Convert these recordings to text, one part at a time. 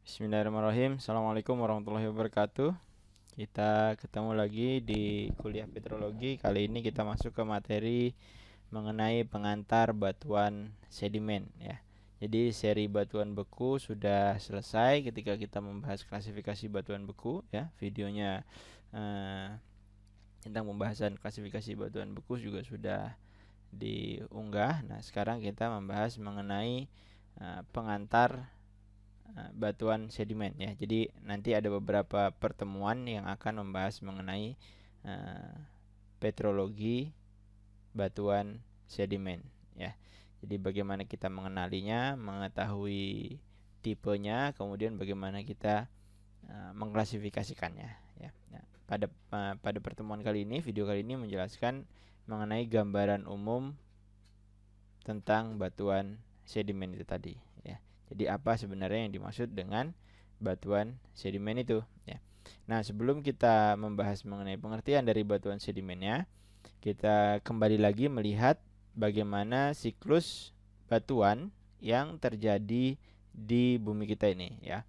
Bismillahirrahmanirrahim. Assalamualaikum warahmatullahi wabarakatuh. Kita ketemu lagi di kuliah petrologi. Kali ini kita masuk ke materi mengenai pengantar batuan sedimen ya. Jadi seri batuan beku sudah selesai ketika kita membahas klasifikasi batuan beku ya. Videonya tentang pembahasan klasifikasi batuan beku juga sudah diunggah. Nah, sekarang kita membahas mengenai pengantar batuan sedimen ya. Jadi nanti ada beberapa pertemuan yang akan membahas mengenai petrologi batuan sedimen ya. Jadi bagaimana kita mengenalinya, mengetahui tipenya, kemudian bagaimana kita mengklasifikasikannya ya. Nah, pada pertemuan kali ini, video kali ini menjelaskan mengenai gambaran umum tentang batuan sedimen itu tadi ya. Jadi apa sebenarnya yang dimaksud dengan batuan sedimen itu ya. Nah, sebelum kita membahas mengenai pengertian dari batuan sedimennya, kita kembali lagi melihat bagaimana siklus batuan yang terjadi di bumi kita ini ya.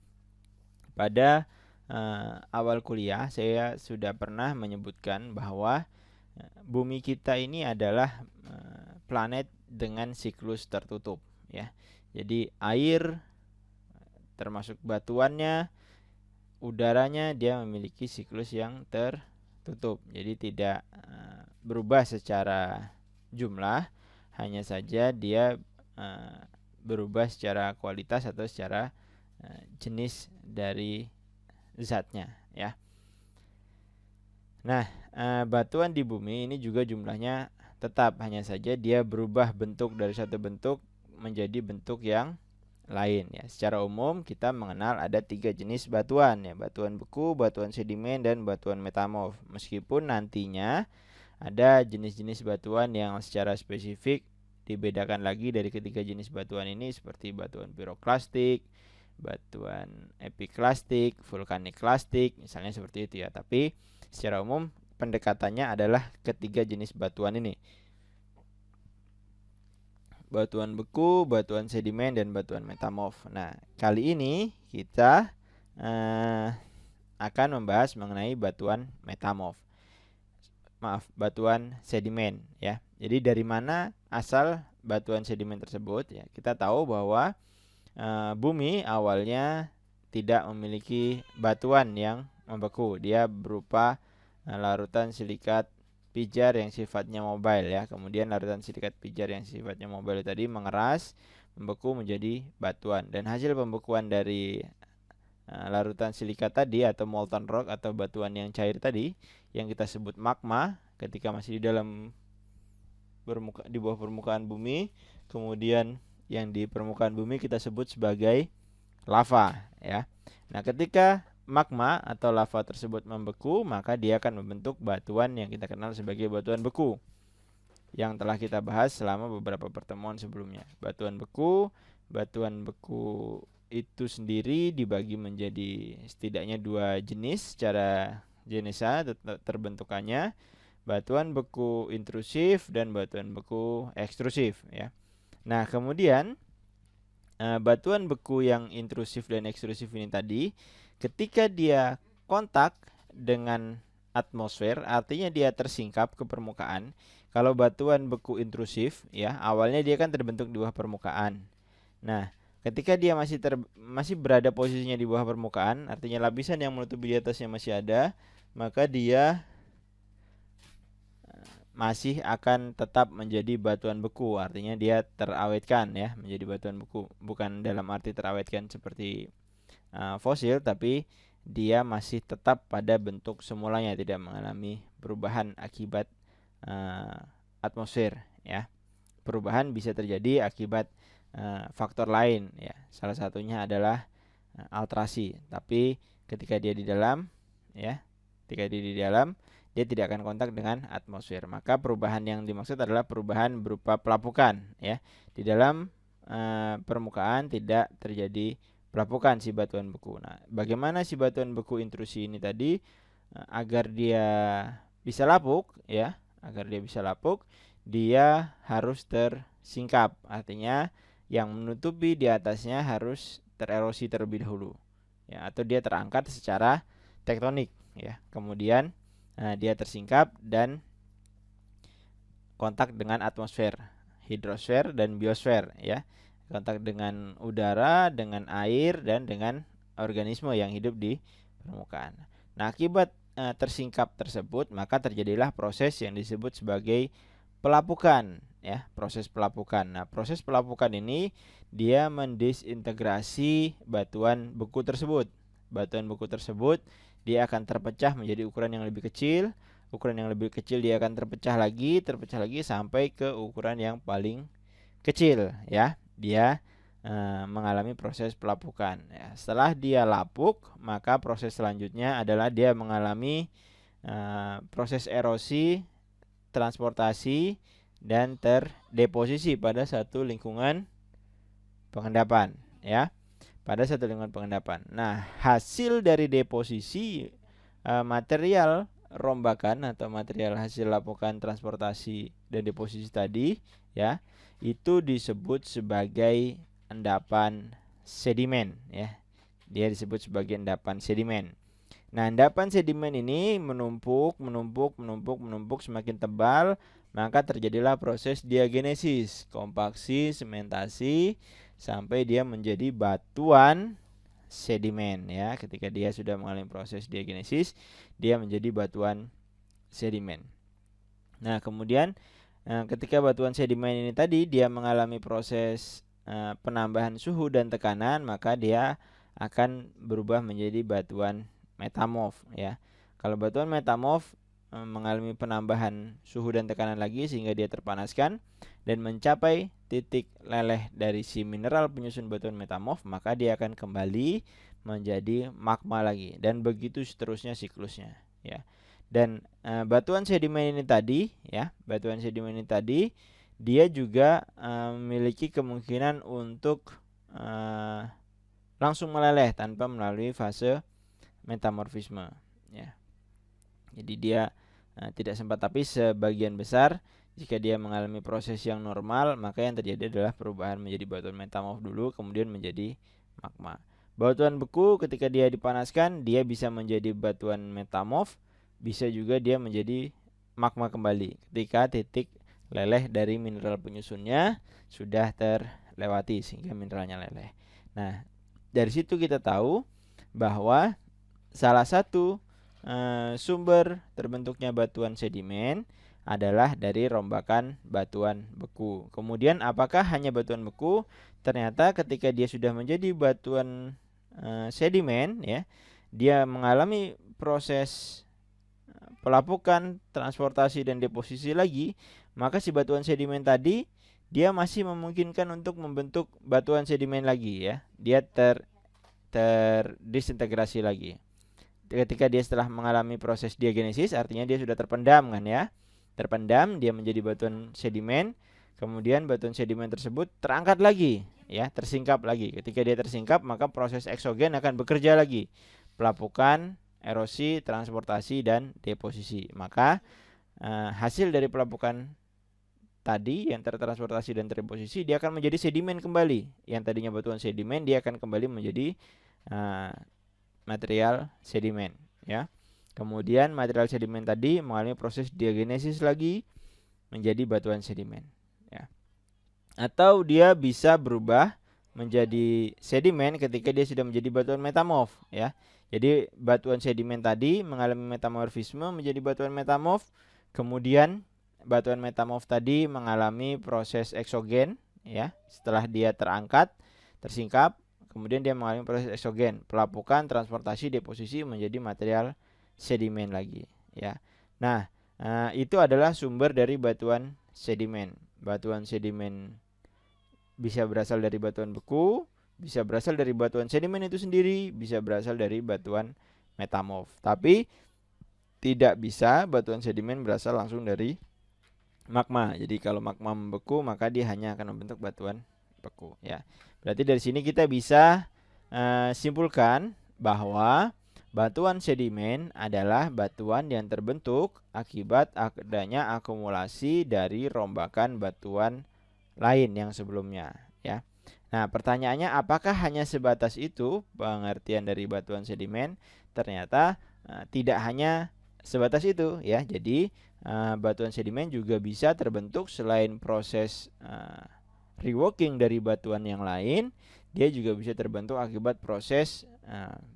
Pada awal kuliah saya sudah pernah menyebutkan bahwa bumi kita ini adalah planet dengan siklus tertutup ya. Jadi air termasuk batuannya, udaranya dia memiliki siklus yang tertutup. Jadi tidak berubah secara jumlah, hanya saja dia berubah secara kualitas atau secara jenis dari zatnya ya. Nah, batuan di bumi ini juga jumlahnya tetap, hanya saja dia berubah bentuk dari satu bentuk menjadi bentuk yang lain ya. Secara umum kita mengenal ada 3 jenis batuan ya, batuan beku, batuan sedimen, dan batuan metamorf. Meskipun nantinya ada jenis-jenis batuan yang secara spesifik dibedakan lagi dari ketiga jenis batuan ini, seperti batuan piroklastik, batuan epiklastik, vulkanik klastik, misalnya seperti itu ya. Tapi secara umum pendekatannya adalah ketiga jenis batuan ini: batuan beku, batuan sedimen, dan batuan metamorf. Nah, kali ini kita akan membahas mengenai batuan metamorf. Batuan sedimen ya. Jadi dari mana asal batuan sedimen tersebut ya? Kita tahu bahwa bumi awalnya tidak memiliki batuan yang membeku. Dia berupa larutan silikat pijar yang sifatnya mobile ya. Kemudian larutan silikat pijar yang sifatnya mobile tadi mengeras, membeku menjadi batuan. Dan hasil pembekuan dari larutan silikat tadi atau molten rock atau batuan yang cair tadi yang kita sebut magma ketika masih di dalam di bawah permukaan bumi, kemudian yang di permukaan bumi kita sebut sebagai lava ya. Nah, ketika magma atau lava tersebut membeku, maka dia akan membentuk batuan yang kita kenal sebagai batuan beku, yang telah kita bahas selama beberapa pertemuan sebelumnya. Batuan beku itu sendiri dibagi menjadi setidaknya 2 jenis secara jenisa terbentukannya: batuan beku intrusif dan batuan beku ekstrusif ya. Nah, kemudian batuan beku yang intrusif dan ekstrusif ini tadi, ketika dia kontak dengan atmosfer, artinya dia tersingkap ke permukaan. Kalau batuan beku intrusif ya, awalnya dia kan terbentuk di bawah permukaan. Nah, ketika dia masih berada posisinya di bawah permukaan, artinya lapisan yang menutupi di atasnya masih ada, maka dia masih akan tetap menjadi batuan beku. Artinya dia terawetkan ya, menjadi batuan beku. Bukan dalam arti terawetkan seperti fosil, tapi dia masih tetap pada bentuk semulanya, tidak mengalami perubahan akibat atmosfer ya. Perubahan bisa terjadi akibat faktor lain ya. Salah satunya adalah altrasi. Tapi ketika dia di dalam ya, dia tidak akan kontak dengan atmosfer. Maka perubahan yang dimaksud adalah perubahan berupa pelapukan ya. Di dalam permukaan tidak terjadi pelapukan si batuan beku. Nah, bagaimana si batuan beku intrusi ini tadi agar dia bisa lapuk ya? Agar dia bisa lapuk, dia harus tersingkap. Artinya yang menutupi di atasnya harus tererosi terlebih dahulu. ya, atau dia terangkat secara tektonik, ya. Kemudian dia tersingkap dan kontak dengan atmosfer, hidrosfer dan biosfer, ya. Kontak dengan udara, dengan air, dan dengan organisme yang hidup di permukaan. Nah, akibat tersingkap tersebut, maka terjadilah proses yang disebut sebagai pelapukan, ya, proses pelapukan. Nah, proses pelapukan ini dia mendisintegrasi batuan beku tersebut. Batuan beku tersebut dia akan terpecah menjadi ukuran yang lebih kecil. Ukuran yang lebih kecil dia akan terpecah lagi sampai ke ukuran yang paling kecil, ya. Dia mengalami proses pelapukan, ya. Setelah dia lapuk, maka proses selanjutnya adalah dia mengalami proses erosi, transportasi, dan terdeposisi pada satu lingkungan pengendapan, ya. Pada satu lingkungan pengendapan. Nah, hasil dari deposisi material rombakan atau material hasil lapukan, transportasi, dan deposisi tadi, ya, itu disebut sebagai endapan sedimen, ya. Dia disebut sebagai endapan sedimen. Nah, endapan sedimen ini menumpuk semakin tebal, maka terjadilah proses diagenesis, kompaksi, sementasi, sampai dia menjadi batuan sedimen, ya. Ketika dia sudah mengalami proses diagenesis, dia menjadi batuan sedimen. Nah, kemudian ketika batuan sedimen ini tadi dia mengalami proses penambahan suhu dan tekanan, maka dia akan berubah menjadi batuan metamorf, ya. Kalau batuan metamorf mengalami penambahan suhu dan tekanan lagi sehingga dia terpanaskan dan mencapai titik leleh dari si mineral penyusun batuan metamorf, maka dia akan kembali menjadi magma lagi, dan begitu seterusnya siklusnya, ya. Dan batuan sedimen ini tadi, ya, batuan sedimen ini tadi dia juga memiliki kemungkinan untuk langsung meleleh tanpa melalui fase metamorfisme, ya. Jadi dia tidak sempat, tapi sebagian besar jika dia mengalami proses yang normal, maka yang terjadi adalah perubahan menjadi batuan metamorf dulu, kemudian menjadi magma. Batuan beku ketika dia dipanaskan, dia bisa menjadi batuan metamorf, bisa juga dia menjadi magma kembali ketika titik leleh dari mineral penyusunnya sudah terlewati sehingga mineralnya leleh. Nah, dari situ kita tahu bahwa salah satu sumber terbentuknya batuan sedimen adalah dari rombakan batuan beku. Kemudian apakah hanya batuan beku? Ternyata ketika dia sudah menjadi batuan sedimen, ya, dia mengalami proses pelapukan, transportasi, dan deposisi lagi, maka si batuan sedimen tadi dia masih memungkinkan untuk membentuk batuan sedimen lagi, ya. Dia terdisintegrasi lagi. Ketika dia setelah mengalami proses diagenesis, artinya dia sudah terpendam, kan, ya. Terpendam, dia menjadi batuan sedimen. Kemudian batuan sedimen tersebut terangkat lagi, ya, tersingkap lagi. Ketika dia tersingkap, maka proses eksogen akan bekerja lagi. Pelapukan, erosi, transportasi, dan deposisi. Maka hasil dari pelapukan tadi yang tertransportasi dan terdeposisi, dia akan menjadi sedimen kembali. Yang tadinya batuan sedimen, dia akan kembali menjadi material sedimen, ya. Kemudian material sedimen tadi mengalami proses diagenesis lagi menjadi batuan sedimen, ya. Atau dia bisa berubah menjadi sedimen ketika dia sudah menjadi batuan metamorf, ya. Jadi batuan sedimen tadi mengalami metamorfisme menjadi batuan metamorf, kemudian batuan metamorf tadi mengalami proses eksogen, ya. Setelah dia terangkat, tersingkap, kemudian dia mengalami proses eksogen, pelapukan, transportasi, deposisi menjadi material sedimen lagi, ya. Nah, itu adalah sumber dari batuan sedimen. Batuan sedimen bisa berasal dari batuan beku, bisa berasal dari batuan sedimen itu sendiri, bisa berasal dari batuan metamorf. Tapi tidak bisa batuan sedimen berasal langsung dari magma. Jadi kalau magma membeku, maka dia hanya akan membentuk batuan beku, ya. Berarti dari sini kita bisa simpulkan bahwa batuan sedimen adalah batuan yang terbentuk akibat adanya akumulasi dari rombakan batuan lain yang sebelumnya, ya. Nah, pertanyaannya apakah hanya sebatas itu pengertian dari batuan sedimen? Ternyata tidak hanya sebatas itu ya. Jadi batuan sedimen juga bisa terbentuk selain proses reworking dari batuan yang lain, dia juga bisa terbentuk akibat proses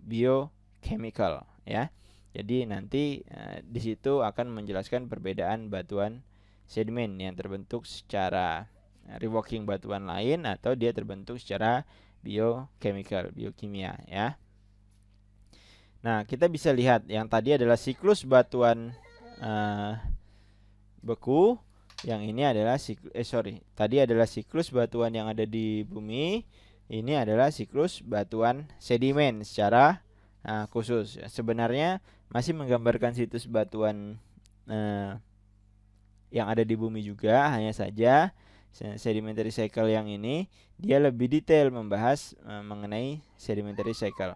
biochemical ya. Jadi nanti di situ akan menjelaskan perbedaan batuan sedimen yang terbentuk secara reworking batuan lain atau dia terbentuk secara biochemical, biokimia ya. Nah, kita bisa lihat yang tadi adalah siklus batuan beku, yang ini adalah tadi adalah siklus batuan yang ada di bumi, ini adalah siklus batuan sedimen secara khusus. Sebenarnya masih menggambarkan siklus batuan yang ada di bumi juga, hanya saja sedimentary cycle yang ini dia lebih detail membahas mengenai sedimentary cycle.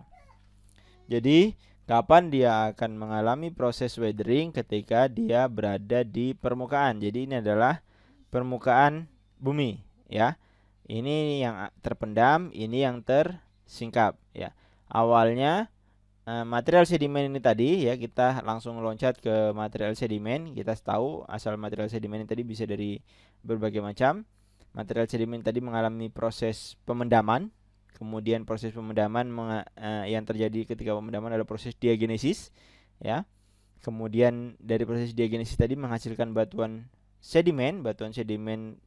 Jadi kapan dia akan mengalami proses weathering? Ketika dia berada di permukaan. Jadi ini adalah permukaan bumi ya. Ini yang terpendam, ini yang tersingkap ya. Awalnya material sedimen ini tadi ya, kita langsung loncat ke material sedimen. Kita tahu asal material sedimen ini tadi bisa dari berbagai macam. Material sedimen tadi mengalami proses pemendaman. Kemudian proses pemendaman yang terjadi ketika pemendaman adalah proses diagenesis ya. Kemudian dari proses diagenesis tadi menghasilkan batuan sedimen. Batuan sedimen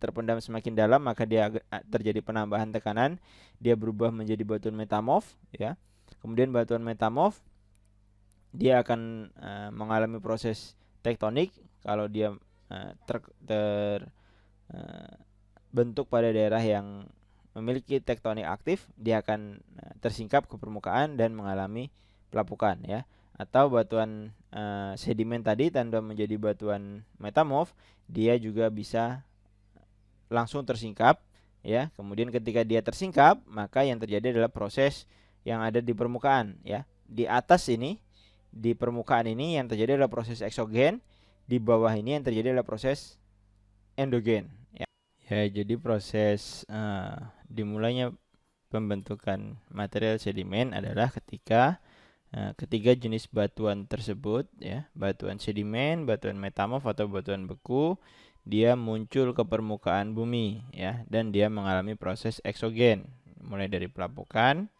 terpendam semakin dalam, maka dia terjadi penambahan tekanan, dia berubah menjadi batuan metamorf ya. Kemudian batuan metamorf dia akan mengalami proses tektonik. Kalau dia terbentuk pada daerah yang memiliki tektonik aktif, dia akan tersingkap ke permukaan dan mengalami pelapukan ya. Atau batuan sedimen tadi tanda menjadi batuan metamorf, dia juga bisa langsung tersingkap ya. Kemudian ketika dia tersingkap, maka yang terjadi adalah proses yang ada di permukaan ya. Di atas ini, di permukaan ini yang terjadi adalah proses eksogen, di bawah ini yang terjadi adalah proses endogen ya. Ya, jadi proses dimulainya pembentukan material sedimen adalah ketika ketiga jenis batuan tersebut ya, batuan sedimen, batuan metamorf atau batuan beku, dia muncul ke permukaan bumi ya, dan dia mengalami proses eksogen mulai dari pelapukan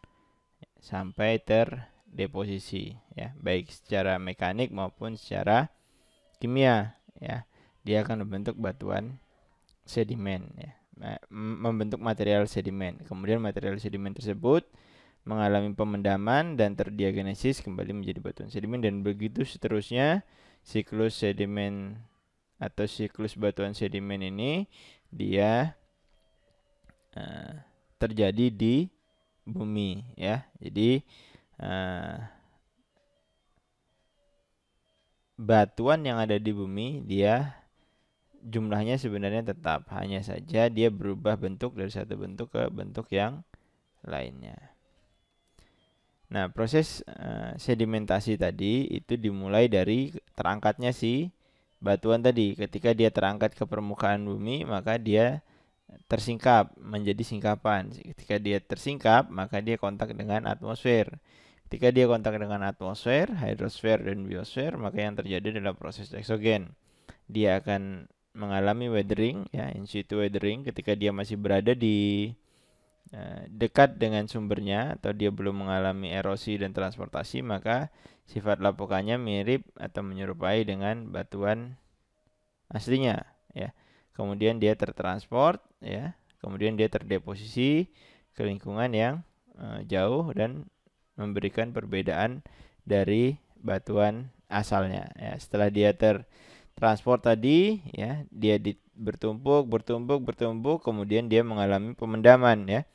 sampai terdeposisi ya, baik secara mekanik maupun secara kimia ya. Dia akan membentuk batuan sedimen ya, membentuk material sedimen. Kemudian material sedimen tersebut mengalami pemendaman dan terdiagenesis kembali menjadi batuan sedimen, dan begitu seterusnya. Siklus sedimen atau siklus batuan sedimen ini dia terjadi di bumi ya. Jadi batuan yang ada di bumi dia jumlahnya sebenarnya tetap, hanya saja dia berubah bentuk dari satu bentuk ke bentuk yang lainnya. Nah, proses sedimentasi tadi itu dimulai dari terangkatnya si batuan tadi. Ketika dia terangkat ke permukaan bumi, maka dia tersingkap menjadi singkapan. Ketika dia tersingkap, maka dia kontak dengan atmosfer. Ketika dia kontak dengan atmosfer, hidrosfer dan biosfer, maka yang terjadi adalah proses eksogen. Dia akan mengalami weathering ya, in situ weathering ketika dia masih berada di dekat dengan sumbernya atau dia belum mengalami erosi dan transportasi, maka sifat lapukannya mirip atau menyerupai dengan batuan aslinya ya. Kemudian dia tertransport ya, kemudian dia terdeposisi ke lingkungan yang jauh dan memberikan perbedaan dari batuan asalnya ya. Setelah dia tertransport tadi ya, dia bertumpuk, kemudian dia mengalami pemendaman ya.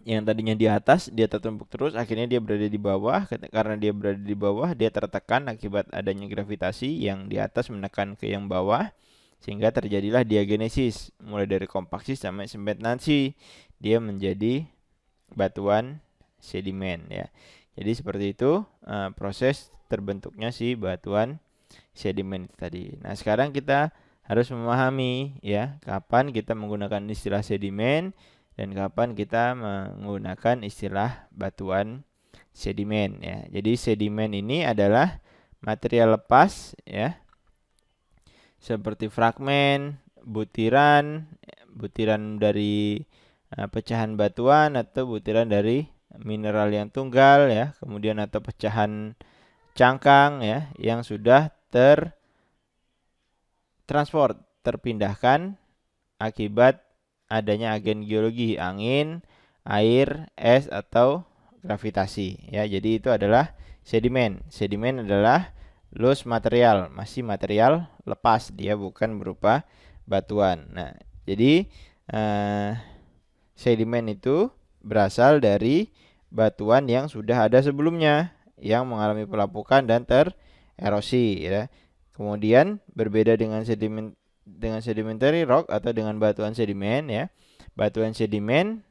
Yang tadinya di atas dia tertumpuk terus, akhirnya dia berada di bawah. Karena dia berada di bawah, dia tertekan akibat adanya gravitasi yang di atas menekan ke yang bawah, sehingga terjadilah diagenesis. Mulai dari kompaksi sampai sedimentasi, dia menjadi batuan sedimen ya. Jadi seperti itu proses terbentuknya si batuan sedimen tadi. Nah, sekarang kita harus memahami ya kapan kita menggunakan istilah sedimen dan kapan kita menggunakan istilah batuan sedimen ya. Jadi sedimen ini adalah material lepas ya, seperti fragmen, butiran, butiran dari pecahan batuan atau butiran dari mineral yang tunggal ya, kemudian atau pecahan cangkang ya yang sudah terpindahkan akibat adanya agen geologi, angin, air, es atau gravitasi ya. Jadi itu adalah sedimen. Sedimen adalah loose material, masih material lepas, dia bukan berupa batuan. Nah, jadi sedimen itu berasal dari batuan yang sudah ada sebelumnya yang mengalami pelapukan dan tererosi ya. Kemudian berbeda dengan sedimentary rock atau dengan batuan sedimen ya. Batuan sedimen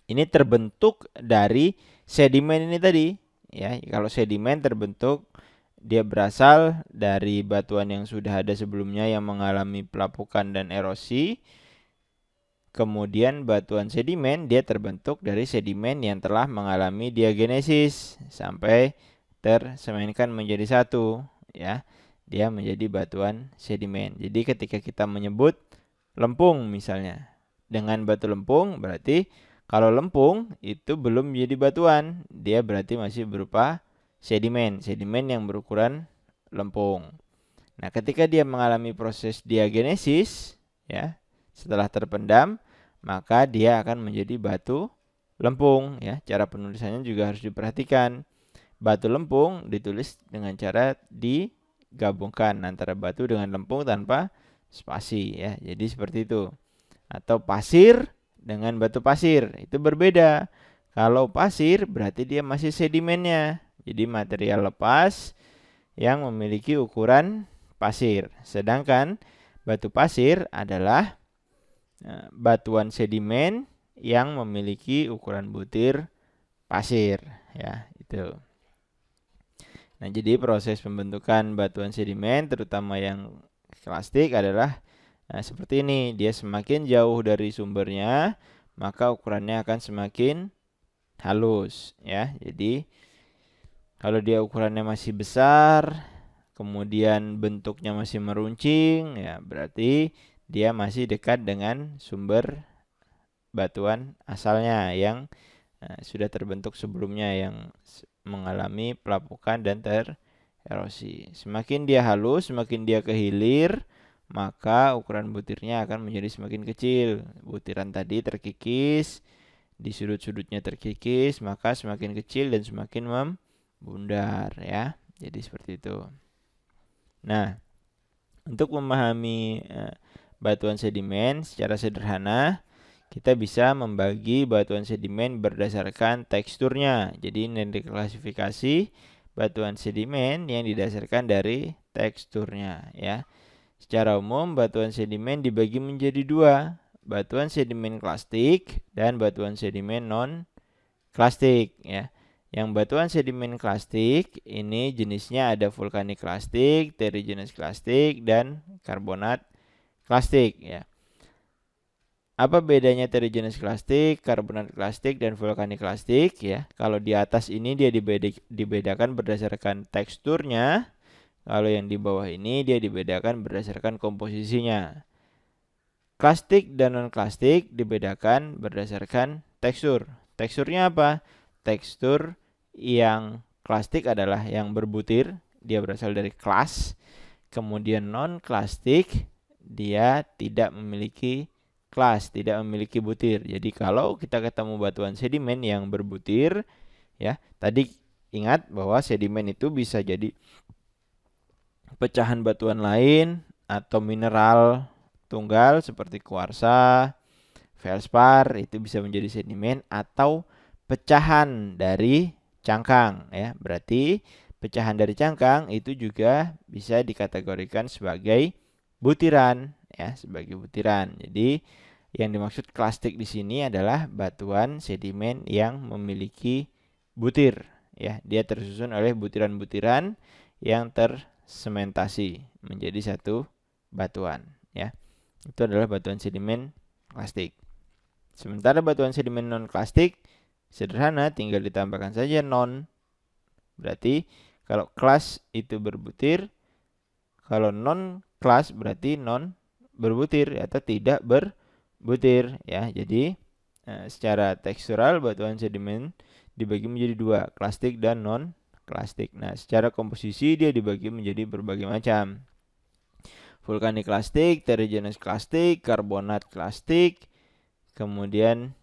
ini terbentuk dari sedimen ini tadi ya. Kalau sedimen terbentuk, dia berasal dari batuan yang sudah ada sebelumnya yang mengalami pelapukan dan erosi. Kemudian batuan sedimen dia terbentuk dari sedimen yang telah mengalami diagenesis sampai tersemenkan menjadi satu ya. Dia menjadi batuan sedimen. Jadi ketika kita menyebut lempung misalnya dengan batu lempung, berarti kalau lempung itu belum menjadi batuan, dia berarti masih berupa sedimen yang berukuran lempung. Nah, ketika dia mengalami proses diagenesis ya, setelah terpendam, maka dia akan menjadi batu lempung ya. Cara penulisannya juga harus diperhatikan. Batu lempung ditulis dengan cara digabungkan antara batu dengan lempung tanpa spasi ya. Jadi seperti itu. Atau pasir dengan batu pasir, itu berbeda. Kalau pasir berarti dia masih sedimennya. Jadi material lepas yang memiliki ukuran pasir. Sedangkan batu pasir adalah batuan sedimen yang memiliki ukuran butir pasir ya, itu. Nah, jadi proses pembentukan batuan sedimen terutama yang klastik adalah seperti ini. Dia semakin jauh dari sumbernya, maka ukurannya akan semakin halus ya. Jadi kalau dia ukurannya masih besar, kemudian bentuknya masih meruncing ya, berarti dia masih dekat dengan sumber batuan asalnya yang sudah terbentuk sebelumnya yang mengalami pelapukan dan tererosi. Semakin dia halus, semakin dia kehilir, maka ukuran butirnya akan menjadi semakin kecil. Butiran tadi terkikis, di sudut-sudutnya terkikis, maka semakin kecil dan semakin membundar ya. Jadi seperti itu. Nah, untuk memahami batuan sedimen secara sederhana, kita bisa membagi batuan sedimen berdasarkan teksturnya. Jadi ini diklasifikasi batuan sedimen yang didasarkan dari teksturnya ya. Secara umum batuan sedimen dibagi menjadi dua, batuan sedimen klastik dan batuan sedimen non klastik ya. Yang batuan sedimen klastik ini jenisnya ada vulkanik klastik, terrigenous klastik dan karbonat klastik ya. Apa bedanya terrigenous klastik, karbonat klastik, dan vulkanik klastik ya? Kalau di atas ini dia dibedakan berdasarkan teksturnya. Kalau yang di bawah ini dia dibedakan berdasarkan komposisinya. Klastik dan non-klastik dibedakan berdasarkan tekstur. Teksturnya apa? Tekstur yang klastik adalah yang berbutir, dia berasal dari klas. Kemudian non-klastik dia tidak memiliki klas, tidak memiliki butir. Jadi kalau kita ketemu batuan sedimen yang berbutir ya, tadi ingat bahwa sedimen itu bisa jadi pecahan batuan lain atau mineral tunggal seperti kuarsa, feldspar, itu bisa menjadi sedimen atau pecahan dari cangkang ya. Berarti pecahan dari cangkang itu juga bisa dikategorikan sebagai butiran ya, sebagai butiran. Jadi yang dimaksud klastik di sini adalah batuan sedimen yang memiliki butir ya. Dia tersusun oleh butiran-butiran yang tersementasi menjadi satu batuan ya. Itu adalah batuan sedimen klastik. Sementara batuan sedimen non klastik sederhana, tinggal ditambahkan saja non. Berarti kalau kelas itu berbutir, kalau non kelas berarti non berbutir atau tidak berbutir ya. Jadi secara tekstural batuan sedimen dibagi menjadi dua, klastik dan non klastik. Nah, secara komposisi dia dibagi menjadi berbagai macam. Vulkanik klastik, terrigenous klastik, karbonat klastik, kemudian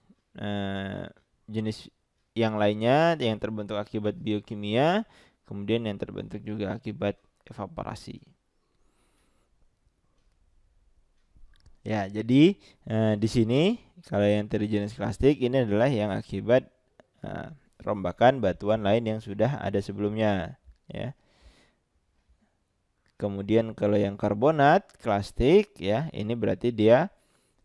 jenis yang lainnya yang terbentuk akibat biokimia, kemudian yang terbentuk juga akibat evaporasi. Ya, jadi di sini kalau yang terrigenous klastik ini adalah yang akibat rombakan batuan lain yang sudah ada sebelumnya ya. Kemudian kalau yang karbonat klastik ya, ini berarti dia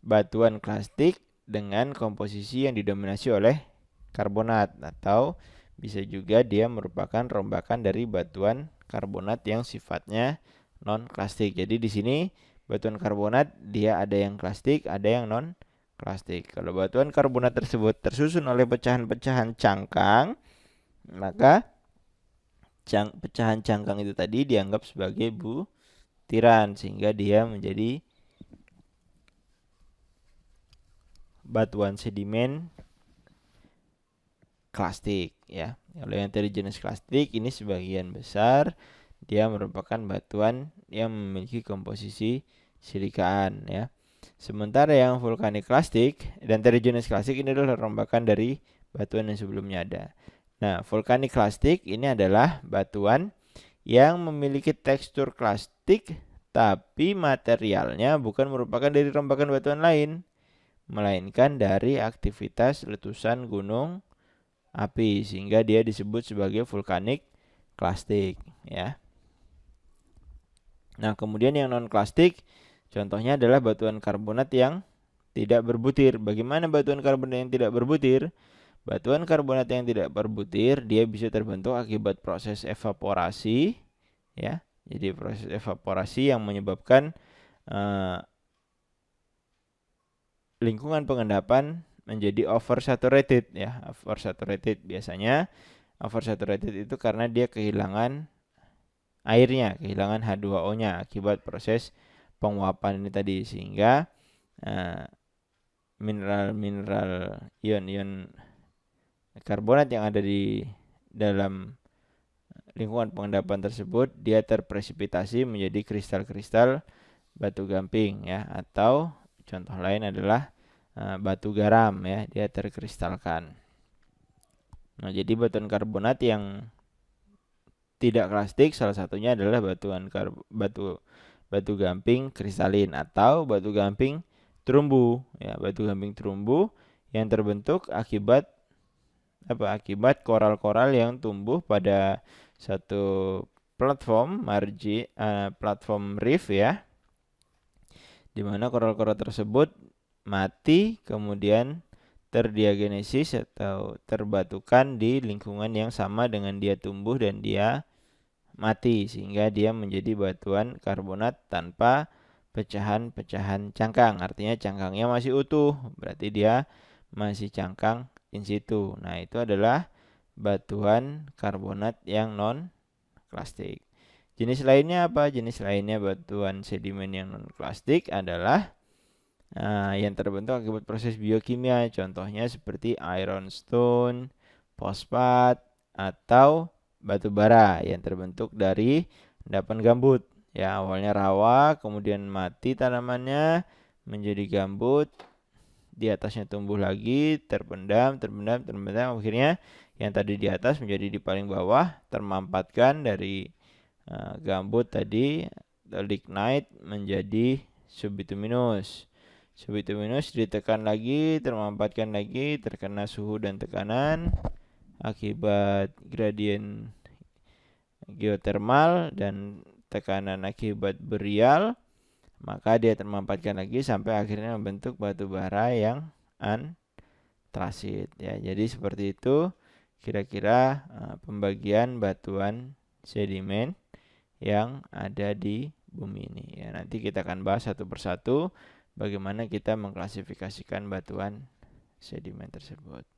batuan klastik dengan komposisi yang didominasi oleh karbonat, atau bisa juga dia merupakan rombakan dari batuan karbonat yang sifatnya non klastik. Jadi di sini batuan karbonat dia ada yang klastik, ada yang non klastik. Kalau batuan karbonat tersebut tersusun oleh pecahan-pecahan cangkang, maka pecahan cangkang itu tadi dianggap sebagai butiran sehingga dia menjadi batuan sedimen klastik ya. Kalau yang dari jenis klastik ini sebagian besar dia merupakan batuan yang memiliki komposisi silikaan ya. Sementara yang vulkanik klastik dan terrigenous klastik ini adalah rombakan dari batuan yang sebelumnya ada. Nah, vulkanik klastik ini adalah batuan yang memiliki tekstur klastik tapi materialnya bukan merupakan dari rombakan batuan lain, melainkan dari aktivitas letusan gunung api sehingga dia disebut sebagai vulkanik klastik ya. Nah, kemudian yang non klastik contohnya adalah batuan karbonat yang tidak berbutir. Bagaimana batuan karbonat yang tidak berbutir? Batuan karbonat yang tidak berbutir dia bisa terbentuk akibat proses evaporasi ya. Jadi proses evaporasi yang menyebabkan lingkungan pengendapan menjadi oversaturated ya. Oversaturated biasanya oversaturated itu karena dia kehilangan airnya, kehilangan H2O-nya akibat proses penguapan ini tadi, sehingga mineral-mineral ion-ion karbonat yang ada di dalam lingkungan pengendapan tersebut dia terpresipitasi menjadi kristal-kristal batu gamping ya, atau contoh lain adalah batu garam ya, dia terkristalkan. Nah, jadi batuan karbonat yang tidak klastik salah satunya adalah batu gamping kristalin atau batu gamping terumbu ya. Batu gamping terumbu yang terbentuk akibat akibat koral-koral yang tumbuh pada satu platform platform reef ya, di mana koral-koral tersebut mati kemudian terdiagenesis atau terbatukan di lingkungan yang sama dengan dia tumbuh dan dia mati, sehingga dia menjadi batuan karbonat tanpa pecahan-pecahan cangkang. Artinya cangkangnya masih utuh, berarti dia masih cangkang in situ. Nah, itu adalah batuan karbonat yang non klastik. Jenis lainnya apa? Jenis lainnya batuan sedimen yang non klastik adalah yang terbentuk akibat proses biokimia. Contohnya seperti iron stone, fosfat, atau batu bara yang terbentuk dari endapan gambut. Ya, awalnya rawa, kemudian mati tanamannya menjadi gambut. Di atasnya tumbuh lagi, terpendam, akhirnya yang tadi di atas menjadi di paling bawah, termampatkan dari gambut tadi, lignite menjadi subbituminous. Subbituminous ditekan lagi, termampatkan lagi, terkena suhu dan tekanan akibat gradien geotermal dan tekanan akibat berial, maka dia termampatkan lagi sampai akhirnya membentuk batu bara yang antrasit ya. Jadi seperti itu kira-kira pembagian batuan sedimen yang ada di bumi ini. Ya, nanti kita akan bahas satu persatu bagaimana kita mengklasifikasikan batuan sedimen tersebut.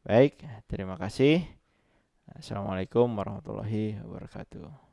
Baik, terima kasih. Assalamualaikum warahmatullahi wabarakatuh.